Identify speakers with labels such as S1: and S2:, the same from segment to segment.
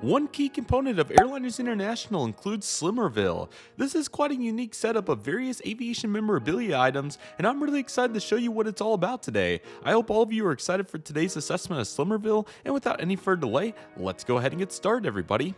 S1: One key component of Airliners International includes Slimmerville. This is quite a unique setup of various aviation memorabilia items, and I'm really excited to show you what it's all about today. I hope all of you are excited for today's assessment of Slimmerville, and without any further delay, let's go ahead and get started, everybody.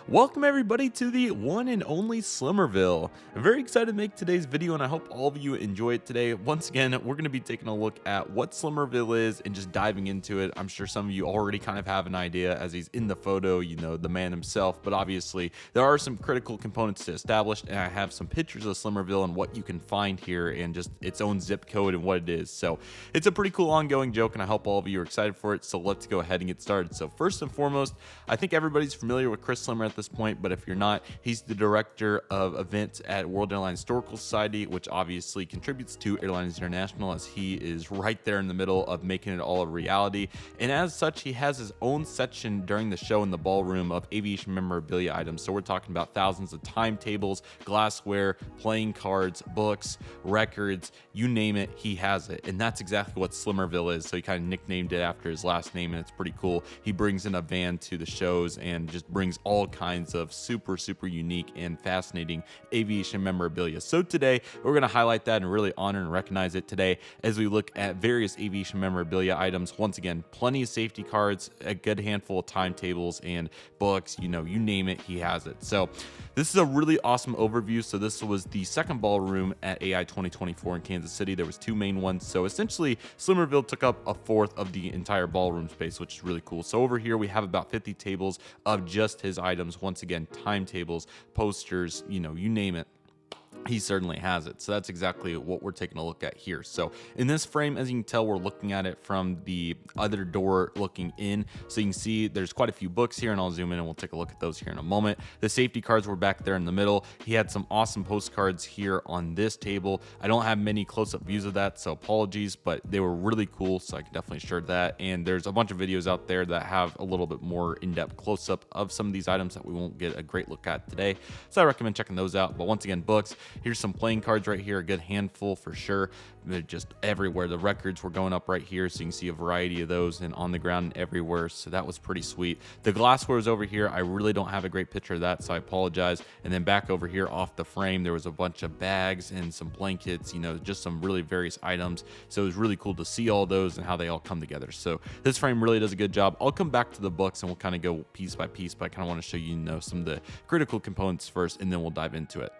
S1: Welcome everybody to the one and only Slimmerville. I'm very excited to make today's video and I hope all of you enjoy it today. Once again, we're going to be taking a look at what Slimmerville is and just diving into it. I'm sure some of you already kind of have an idea as he's in the photo, you know, the man himself, but obviously there are some critical components to establish, and I have some pictures of Slimmerville and what you can find here and just its own zip code and what it is. So it's a pretty cool ongoing joke and I hope all of you are excited for it. So let's go ahead and get started. So first and foremost, I think everybody's familiar with Chris Slimmer at this point, but if you're not, he's the director of events at World Airline Historical Society, which obviously contributes to Airliners International, as he is right there in the middle of making it all a reality. And as such, he has his own section during the show in the ballroom of aviation memorabilia items. So we're talking about thousands of timetables, glassware, playing cards, books, records, you name it, he has it. And that's exactly what Slimmerville is. So he kind of nicknamed it after his last name, and it's pretty cool. He brings in a van to the shows and just brings all kinds of super unique and fascinating aviation memorabilia. So today we're going to highlight that and really honor and recognize it today as we look at various aviation memorabilia items. Once again, plenty of safety cards, a good handful of timetables and books, you know, you name it, he has it. So this is a really awesome overview. So this was the second ballroom at AI 2024 in Kansas City. There was two main ones. So essentially Slimmerville took up a fourth of the entire ballroom space, which is really cool. So over here we have about 50 tables of just his items. Once again, timetables, posters, you know, you name it, he certainly has it. So that's exactly what we're taking a look at here. So in this frame, as you can tell, we're looking at it from the other door looking in. So you can see there's quite a few books here, and I'll zoom in and we'll take a look at those here in a moment. The safety cards were back there in the middle. He had some awesome postcards here on this table. I don't have many close-up views of that, so apologies, but they were really cool, so I can definitely share that. And there's a bunch of videos out there that have a little bit more in-depth close-up of some of these items that we won't get a great look at today. So I recommend checking those out. But once again, books. Here's some playing cards right here, a good handful for sure. They're just everywhere. The records were going up right here, so you can see a variety of those and on the ground everywhere. So that was pretty sweet. The glassware is over here. I really don't have a great picture of that, so I apologize. And then back over here off the frame, there was a bunch of bags and some blankets, you know, just some really various items. So it was really cool to see all those and how they all come together. So this frame really does a good job. I'll come back to the books and we'll kind of go piece by piece, but I kind of want to show you, you know, some of the critical components first, and then we'll dive into it.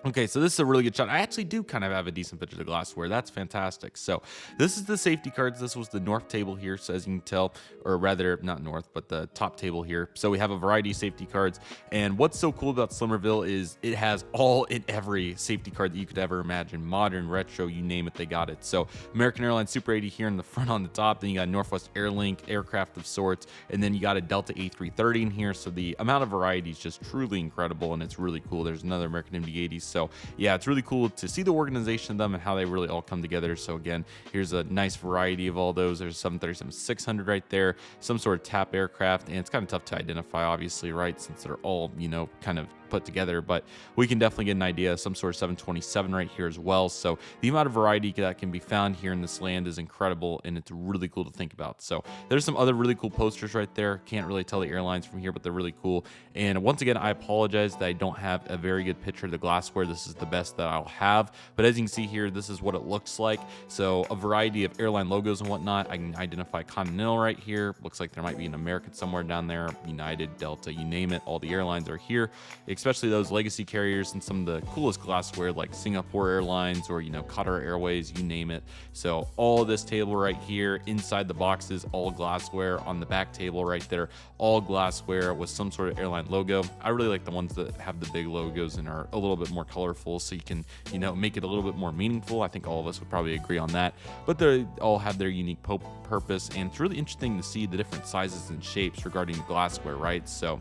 S1: Okay, so this is a really good shot. I actually do kind of have a decent picture of the glassware. That's fantastic. So this is the safety cards. This was the north table here. So as you can tell, or rather not north, but the top table here. So we have a variety of safety cards. And what's so cool about Slimmerville is it has all in every safety card that you could ever imagine. Modern, retro, you name it, they got it. So American Airlines Super 80 here in the front on the top. Then you got Northwest Airlink, aircraft of sorts. And then you got a Delta A330 in here. So the amount of variety is just truly incredible, and it's really cool. There's another American MD-80. So yeah, it's really cool to see the organization of them and how they really all come together. So again, here's a nice variety of all those. There's 737-600 right there, some sort of TAP aircraft, and it's kind of tough to identify, obviously, right, since they're all, you know, kind of put together, but we can definitely get an idea of some sort of 727 right here as well. So the amount of variety that can be found here in this land is incredible, and it's really cool to think about. So there's some other really cool posters right there. Can't really tell the airlines from here, but they're really cool. And once again, I apologize that I don't have a very good picture of the glassware. This is the best that I'll have, but as you can see here, this is what it looks like. So a variety of airline logos and whatnot. I can identify Continental right here. Looks like there might be an American somewhere down there, United, Delta, you name it, all the airlines are here, especially those legacy carriers and some of the coolest glassware like Singapore Airlines or, you know, Qatar Airways, you name it. So all this table right here, inside the boxes, all glassware. On the back table right there, all glassware with some sort of airline logo. I really like the ones that have the big logos and are a little bit more colorful, so you can, you know, make it a little bit more meaningful. I think all of us would probably agree on that, but they all have their unique purpose, and it's really interesting to see the different sizes and shapes regarding the glassware, right? So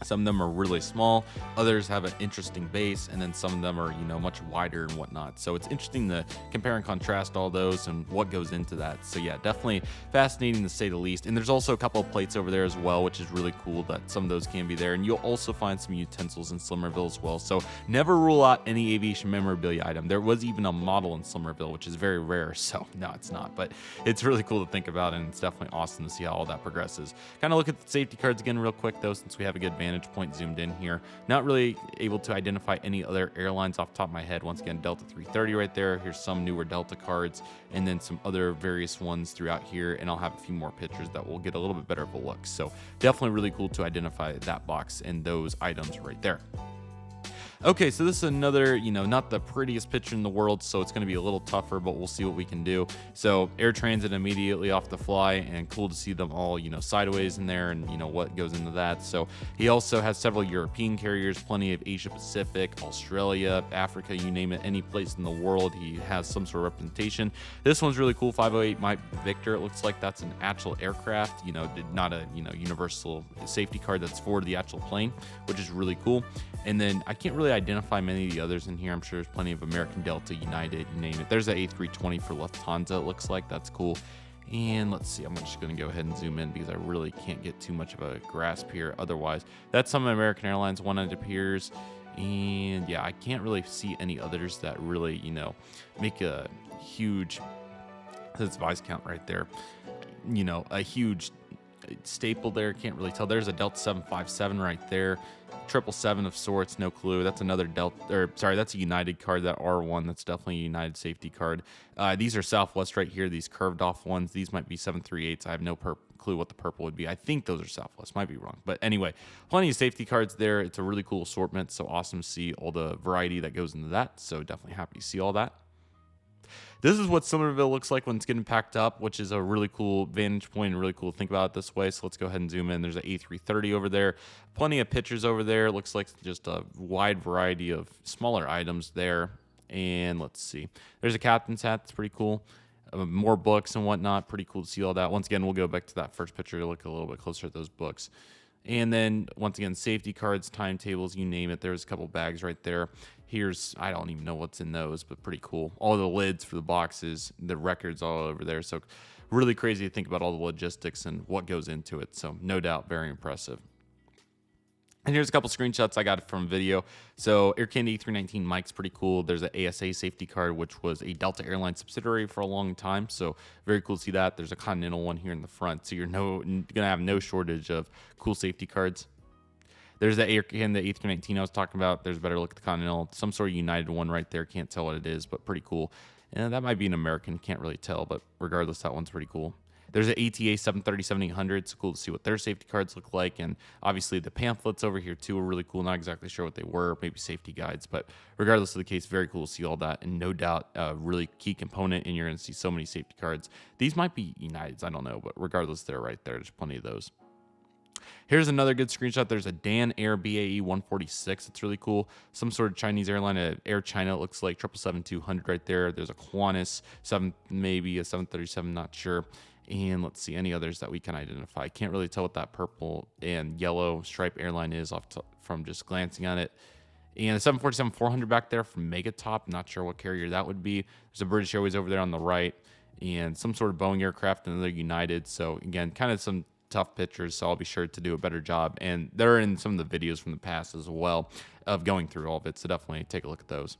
S1: Some of them are really small, others have an interesting base, and then some of them are, much wider and whatnot. So it's interesting to compare and contrast all those and what goes into that. So yeah, definitely fascinating to say the least. And there's also a couple of plates over there as well, which is really cool that some of those can be there. And you'll also find some utensils in Slimmerville as well. So never rule out any aviation memorabilia item. There was even a model in Slimmerville, which is very rare. So no, it's not, but it's really cool to think about, and it's definitely awesome to see how all that progresses. Kind of look at the safety cards again real quick though, since we have a good vantage point zoomed in here. Not really able to identify any other airlines off the top of my head. Once again, Delta 330 right there. Here's some newer Delta cards, and then some other various ones throughout here, and I'll have a few more pictures that will get a little bit better of a look. So definitely really cool to identify that box and those items right there. Okay, so this is another, not the prettiest picture in the world, so it's going to be a little tougher, but we'll see what we can do. So air transit immediately off the fly, and cool to see them all, sideways in there, and what goes into that. So he also has several European carriers, plenty of Asia Pacific, Australia, Africa, you name it, any place in the world, he has some sort of representation. This one's really cool, 508 Mike Victor. It looks like that's an actual aircraft, not a, universal safety card that's for the actual plane, which is really cool. And then I can't really identify many of the others in here. I'm sure there's plenty of American Delta, United, you name it. There's an A320 for Lufthansa, it looks like. That's cool. And let's see, I'm just going to go ahead and zoom in because I really can't get too much of a grasp here otherwise. That's some American Airlines one, it appears. And yeah, I can't really see any others that really, make a huge, that's vice count right there, a huge staple there. Can't really tell. There's a Delta 757 right there. 777 of sorts, no clue. That's another that's a United card, that R1. That's definitely a United safety card. These are Southwest right here, these curved off ones. These might be 738s. I have no clue what the purple would be. I think those are Southwest, might be wrong. But anyway, plenty of safety cards there. It's a really cool assortment, so awesome to see all the variety that goes into that. So definitely happy to see all that. This is what Slimmerville looks like when it's getting packed up, which is a really cool vantage point and really cool to think about it this way. So let's go ahead and zoom in. There's an A330 over there. Plenty of pictures over there. Looks like just a wide variety of smaller items there. And let's see. There's a captain's hat. That's pretty cool. More books and whatnot. Pretty cool to see all that. Once again, we'll go back to that first picture to look a little bit closer at those books. And then, once again, safety cards, timetables, you name it. There's a couple bags right there. Here's, I don't even know what's in those, but pretty cool. All the lids for the boxes, the records all over there. So really crazy to think about all the logistics and what goes into it. So no doubt, very impressive. And here's a couple screenshots I got from video. So Air Canada A319 Mike's pretty cool. There's an ASA safety card, which was a Delta Airlines subsidiary for a long time. So very cool to see that. There's a Continental one here in the front. So you're going to have no shortage of cool safety cards. There's the Air Canada A319 I was talking about. There's a better look at the Continental. Some sort of United one right there. Can't tell what it is, but pretty cool. And that might be an American. Can't really tell, but regardless, that one's pretty cool. There's an ATA 737-800. It's cool to see what their safety cards look like. And obviously the pamphlets over here too are really cool. Not exactly sure what they were, maybe safety guides, but regardless of the case, very cool to see all that. And no doubt a really key component, and you're going to see so many safety cards. These might be Uniteds, I don't know, but regardless, they're right there. There's plenty of those. Here's another good screenshot. There's a Dan Air BAE 146. It's really cool. Some sort of Chinese airline, Air China. It looks like 777-200 right there. There's a Qantas 7, maybe a 737, not sure. And let's see any others that we can identify. Can't really tell what that purple and yellow stripe airline is from just glancing at it. And a 747-400 back there from Megatop. Not sure what carrier that would be. There's a British Airways over there on the right. And some sort of Boeing aircraft and another United. So again, kind of some tough pictures, so I'll be sure to do a better job. And they're in some of the videos from the past as well of going through all of it. So definitely take a look at those.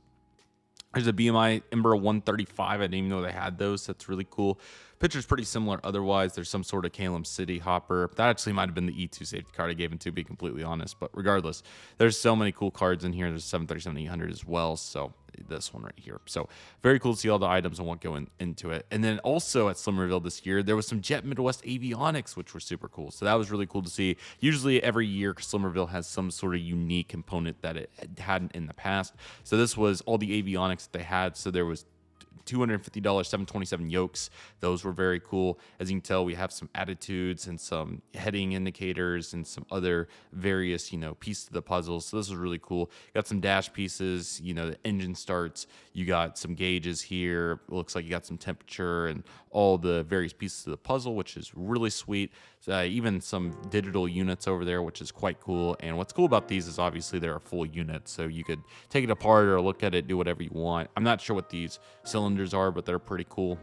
S1: There's a BMI Ember 135. I didn't even know they had those. That's really cool. Picture's pretty similar otherwise. There's some sort of Calum City hopper. That actually might have been the E2 safety card I gave him, to be completely honest. But regardless, there's so many cool cards in here. There's 737-800 as well. So this one right here. So very cool to see all the items and what go into it. And then also at Slimmerville this year, there was some Jet Midwest avionics, which were super cool. So that was really cool to see. Usually every year, Slimmerville has some sort of unique component that it hadn't in the past. So this was all the avionics that they had. So there was $250 727 yokes. Those were very cool. As you can tell, we have some attitudes and some heading indicators and some other various, pieces of the puzzle. So this was really cool. Got some dash pieces, the engine starts. You got some gauges here. It looks like you got some temperature and all the various pieces of the puzzle, which is really sweet. Even some digital units over there, which is quite cool. And what's cool about these is obviously they're a full unit, so you could take it apart or look at it, do whatever you want. I'm not sure what these cylinders are, but they're pretty cool.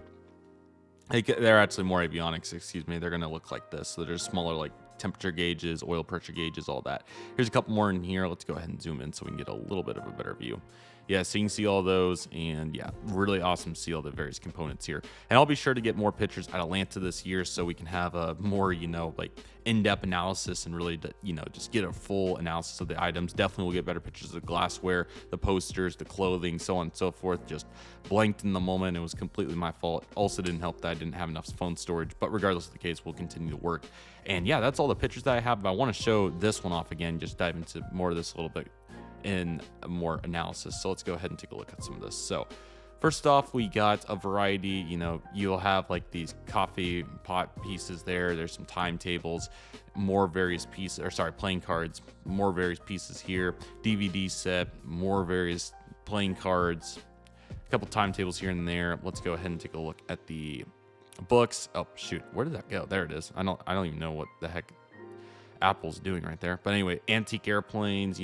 S1: They're actually more avionics, excuse me. They're going to look like this. So they're smaller, like temperature gauges, oil pressure gauges, all that. Here's a couple more in here. Let's go ahead and zoom in so we can get a little bit of a better view. Yeah, so you can see all those, and yeah, really awesome to see all the various components here. And I'll be sure to get more pictures at Atlanta this year so we can have a more, like in-depth analysis and really, just get a full analysis of the items. Definitely we'll get better pictures of the glassware, the posters, the clothing, so on and so forth. Just blanked in the moment. It was completely my fault. Also didn't help that I didn't have enough phone storage, but regardless of the case, we'll continue to work. And yeah, that's all the pictures that I have. But I want to show this one off again, just dive into more of this a little bit in more analysis. So let's go ahead and take a look at some of this. So first off, we got a variety, you'll have like these coffee pot pieces there. There's some timetables, more various pieces, playing cards, more various pieces here, DVD set, more various playing cards, a couple timetables here and there. Let's go ahead and take a look at the books. Oh shoot, where did that go? There it is. I don't even know what the heck Apple's doing right there. But anyway, antique airplanes,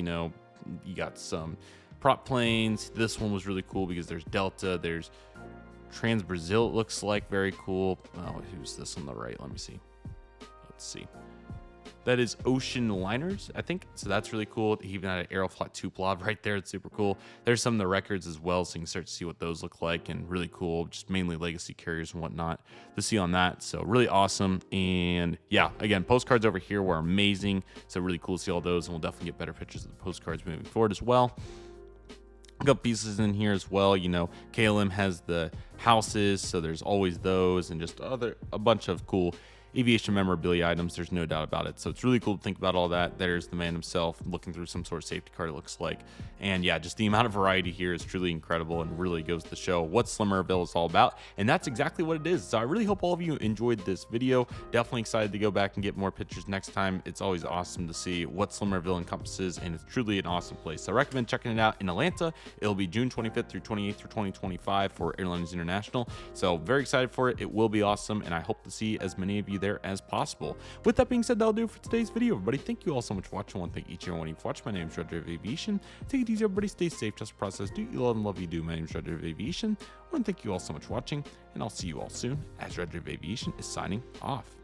S1: you got some prop planes. This one was really cool because there's Delta, there's Trans Brazil, it looks like, very cool. Oh, who's this on the right? Let me see. Let's see. That is Ocean Liners, I think. So that's really cool. He even had an Aeroflot 2 blob right there. It's super cool. There's some of the records as well, so you can start to see what those look like, and really cool, just mainly legacy carriers and whatnot to see on that. So really awesome. And yeah, again, postcards over here were amazing. So really cool to see all those, and we'll definitely get better pictures of the postcards moving forward as well. Got pieces in here as well. KLM has the houses, so there's always those, and just a bunch of cool aviation memorabilia items. There's no doubt about it. So it's really cool to think about all that. There's the man himself looking through some sort of safety card, it looks like. And yeah, just the amount of variety here is truly incredible and really goes to show what Slimmerville is all about. And that's exactly what it is. So I really hope all of you enjoyed this video. Definitely excited to go back and get more pictures next time. It's always awesome to see what Slimmerville encompasses, and it's truly an awesome place. So I recommend checking it out in Atlanta. It'll be June 25th through 28th for 2025 for Airliners International. So very excited for it. It will be awesome, and I hope to see as many of you there as possible. With that being said, that'll do it for today's video, everybody. Thank you all so much for watching. I want to thank each and every one of you for watching. My name is Redriveraviation. Take it easy, everybody. Stay safe. Trust the process. Do you love and love you do. My name is Redriveraviation. I want to thank you all so much for watching, and I'll see you all soon as Redriveraviation is signing off.